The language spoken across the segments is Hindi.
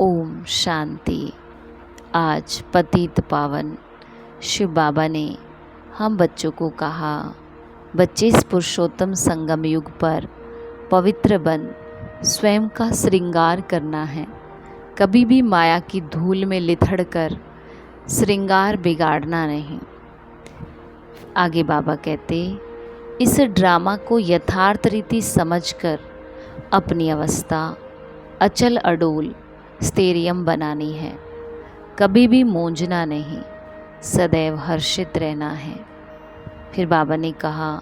ओम शांति। आज पतित पावन शिव बाबा ने हम बच्चों को कहा, बच्चे इस पुरुषोत्तम संगम युग पर पवित्र बन स्वयं का श्रृंगार करना है। कभी भी माया की धूल में लिथड़ कर श्रृंगार बिगाड़ना नहीं। आगे बाबा कहते, इस ड्रामा को यथार्थ रीति समझकर अपनी अवस्था अचल अडोल स्थैर्यम बनानी है। कभी भी मूंझना नहीं, सदैव हर्षित रहना है। फिर बाबा ने कहा,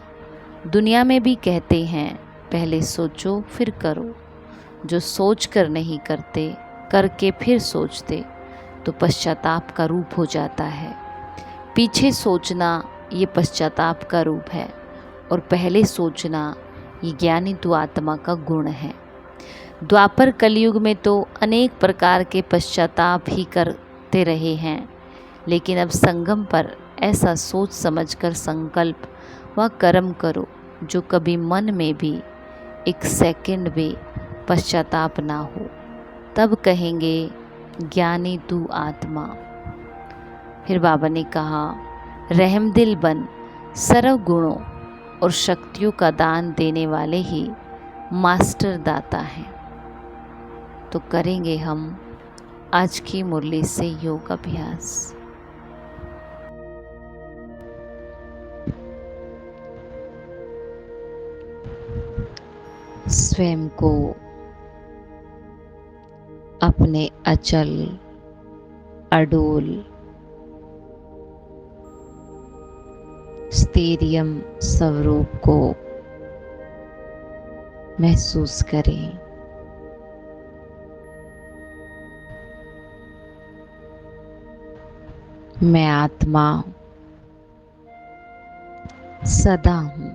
दुनिया में भी कहते हैं पहले सोचो फिर करो। जो सोच कर नहीं करते, करके फिर सोचते तो पश्चाताप का रूप हो जाता है। पीछे सोचना ये पश्चाताप का रूप है और पहले सोचना ये ज्ञानी तु आत्मा का गुण है। द्वापर कलयुग में तो अनेक प्रकार के पश्चाताप ही करते रहे हैं, लेकिन अब संगम पर ऐसा सोच समझकर संकल्प व कर्म करो जो कभी मन में भी एक सेकंड भी पश्चाताप ना हो। तब कहेंगे ज्ञानी तू आत्मा। फिर बाबा ने कहा, रहमदिल बन सर्व गुणों और शक्तियों का दान देने वाले ही मास्टर दाता हैं। तो करेंगे हम आज की मुरली से योग अभ्यास। स्वयं को अपने अचल अडोल स्थैर्यम स्वरूप को महसूस करें। मैं आत्मा सदा हूँ।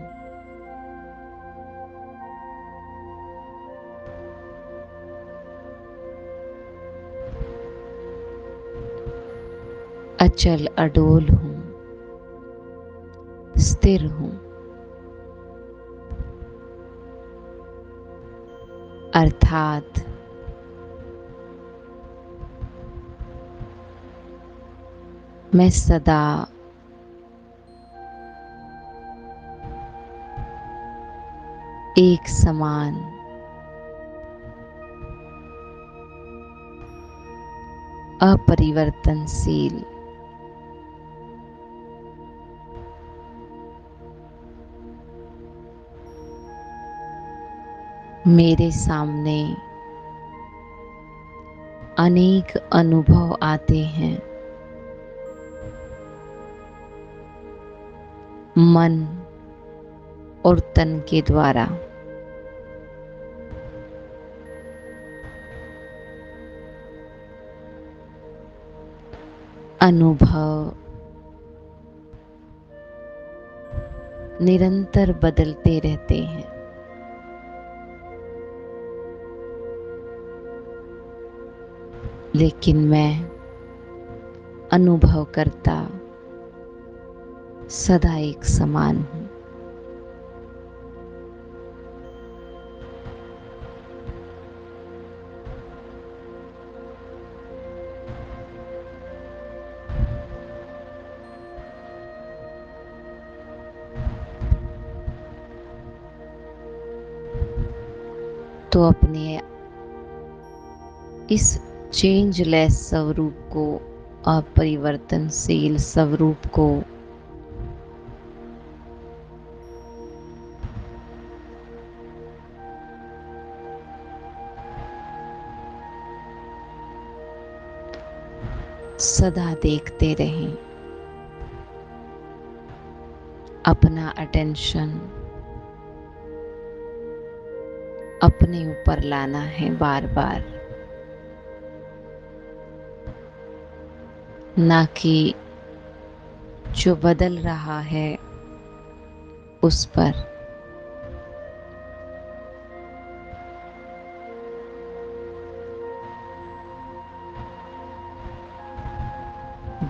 अचल अडोल हूँ, स्थिर हूँ। अर्थात मैं सदा एक समान अपरिवर्तनशील मेरे सामने अनेक अनुभव आते हैं। मन और तन के द्वारा अनुभव निरंतर बदलते रहते हैं। लेकिन मैं अनुभव करता सदा एक समान हूँ। तो अपने इस चेंजलेस स्वरूप को, अपरिवर्तनशील स्वरूप को सदा देखते रहें। अपना अटेंशन अपने ऊपर लाना है बार बार, ना कि जो बदल रहा है उस पर।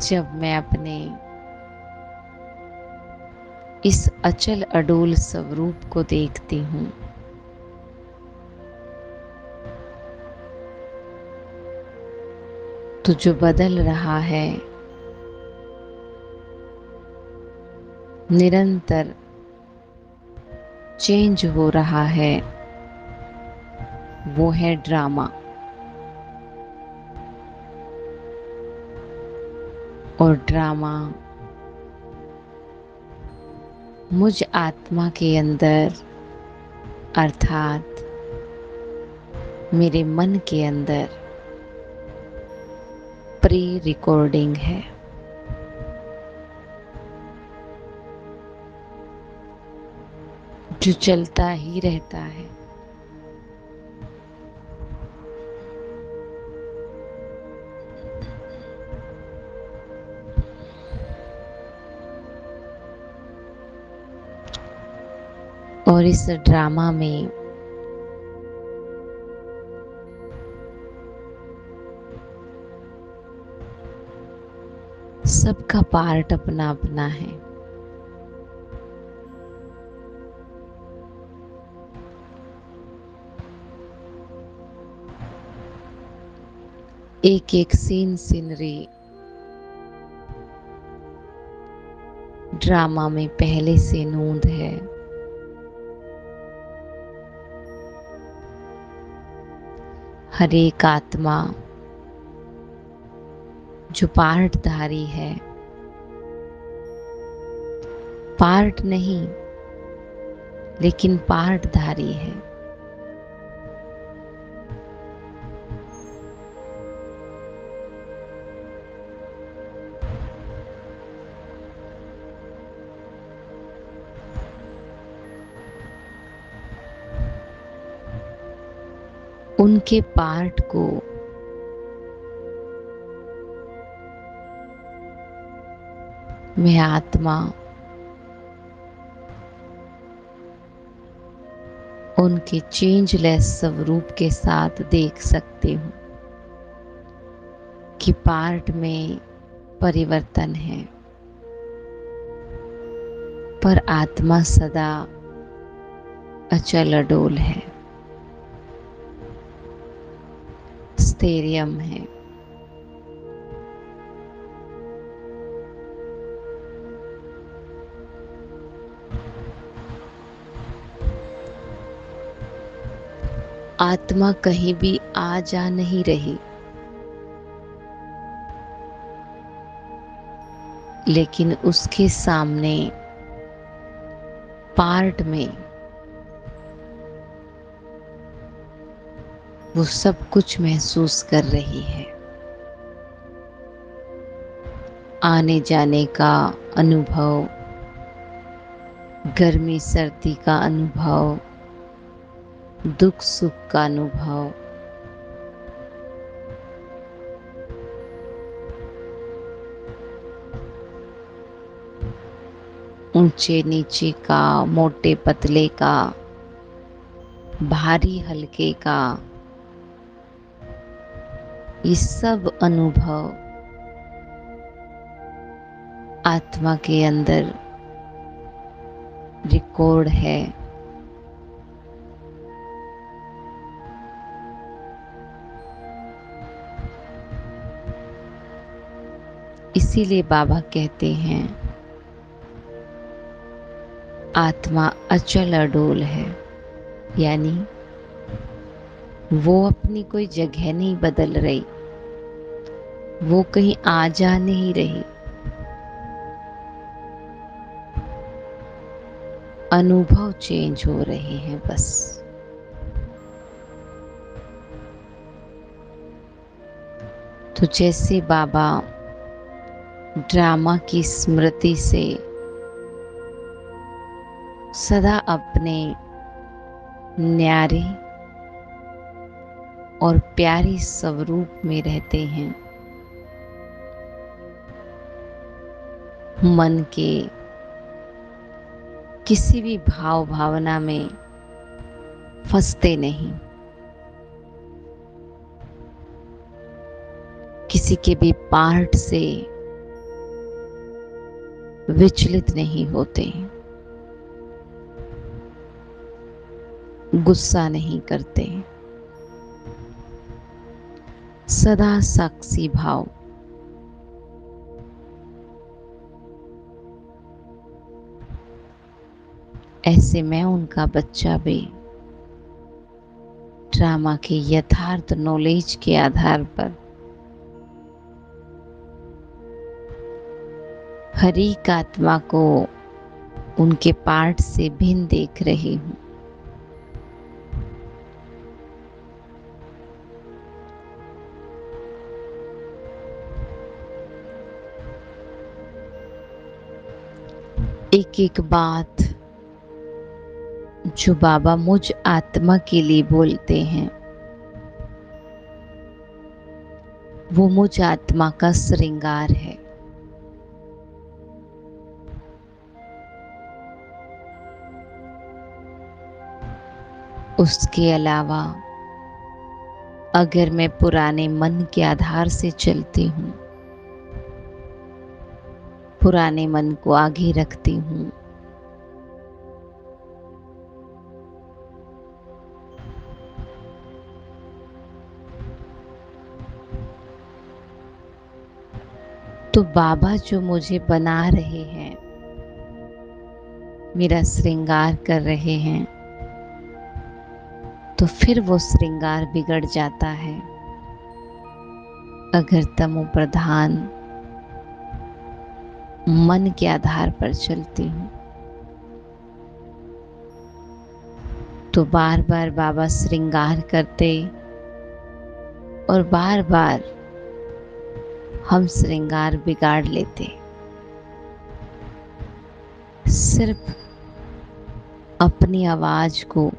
जब मैं अपने इस अचल अडोल स्वरूप को देखती हूँ, तो जो बदल रहा है, निरंतर चेंज हो रहा है, वो है ड्रामा। और ड्रामा मुझ आत्मा के अंदर अर्थात मेरे मन के अंदर प्री रिकॉर्डिंग है। जो चलता ही रहता है। और इस ड्रामा में सबका पार्ट अपना अपना है। एक एक सीनरी ड्रामा में पहले से नोंद है। हर एक आत्मा जो पार्टधारी है, पार्ट नहीं लेकिन पार्टधारी है। उनके पार्ट को मैं आत्मा उनके चेंजलेस स्वरूप के साथ देख सकती हूँ कि पार्ट में परिवर्तन है, पर आत्मा सदा अचल अडोल है, स्थैर्यम है। आत्मा कहीं भी आ जा नहीं रही, लेकिन उसके सामने पार्ट में वो सब कुछ महसूस कर रही है। आने जाने का अनुभव, गर्मी सर्दी का अनुभव, दुख सुख का अनुभव, ऊंचे नीचे का, मोटे पतले का, भारी हल्के का, ये सब अनुभव आत्मा के अंदर रिकॉर्ड है। इसीलिए बाबा कहते हैं आत्मा अचल अडोल है, यानी वो अपनी कोई जगह नहीं बदल रही, वो कहीं आ जा नहीं रही। अनुभव चेंज हो रहे हैं बस। तो जैसे बाबा ड्रामा की स्मृति से सदा अपने न्यारे और प्यारे स्वरूप में रहते हैं, मन के किसी भी भाव भावना में फंसते नहीं, किसी के भी पार्ट से विचलित नहीं होते, गुस्सा नहीं करते, सदा साक्षी भाव। ऐसे में उनका बच्चा भी ड्रामा के यथार्थ नॉलेज के आधार पर हर एक आत्मा को उनके पार्ट से भिन्न देख रही हूँ। एक एक बात जो बाबा मुझ आत्मा के लिए बोलते हैं वो मुझ आत्मा का श्रृंगार है। उसके अलावा अगर मैं पुराने मन के आधार से चलती हूँ, पुराने मन को आगे रखती हूँ, तो बाबा जो मुझे बना रहे हैं, मेरा श्रृंगार कर रहे हैं, तो फिर वो श्रृंगार बिगड़ जाता है अगर तमो प्रधान मन के आधार पर चलती हूँ। तो बार बार बाबा श्रृंगार करते और बार बार हम श्रृंगार बिगाड़ लेते, सिर्फ अपनी आवाज को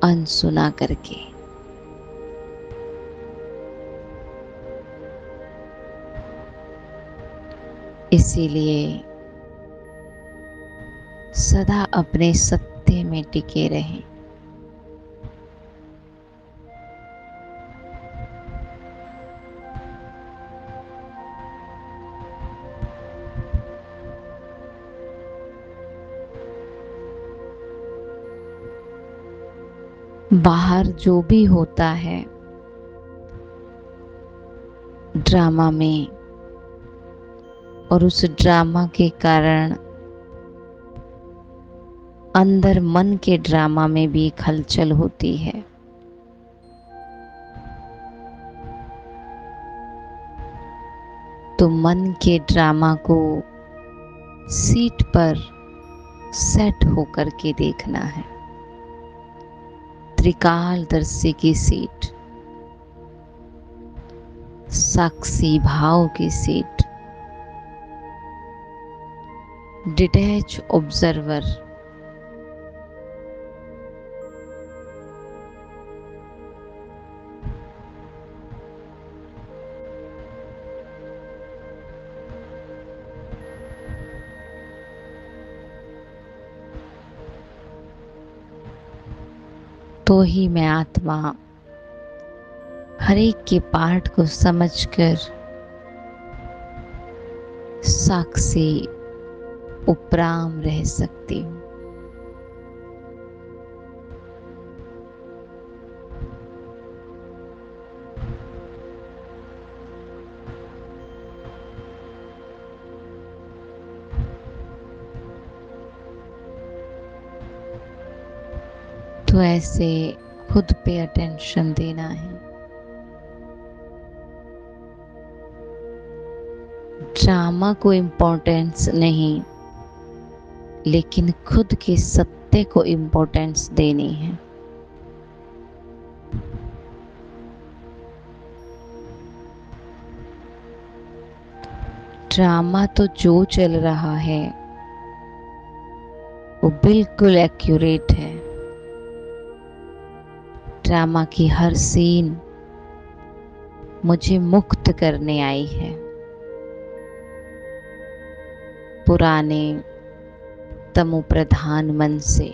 अनसुना करके। इसीलिए सदा अपने सत्य में टिके रहें। बाहर जो भी होता है ड्रामा में, और उस ड्रामा के कारण अंदर मन के ड्रामा में भी एक हलचल होती है। तो मन के ड्रामा को सीट पर सेट होकर के देखना है, त्रिकालदर्शी की सीट, साक्षी भाव की सीट, डिटैच ऑब्जर्वर। तो ही मैं आत्मा हर एक के पार्ट को समझकर साक्षी उपराम रह सकती हूँ। तो ऐसे खुद पे अटेंशन देना है। ड्रामा को इम्पोर्टेंस नहीं, लेकिन खुद के सत्य को इम्पोर्टेंस देनी है। ड्रामा तो जो चल रहा है वो बिल्कुल एक्यूरेट है। ड्रामा की हर सीन मुझे मुक्त करने आई है पुराने तमो प्रधान मन से।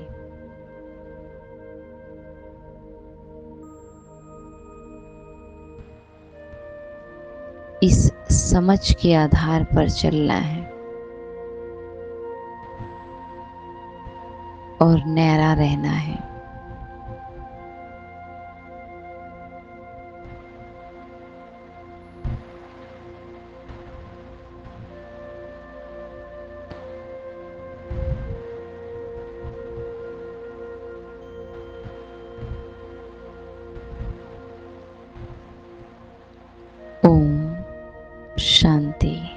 इस समझ के आधार पर चलना है और न्यारा रहना है। ओम शांति।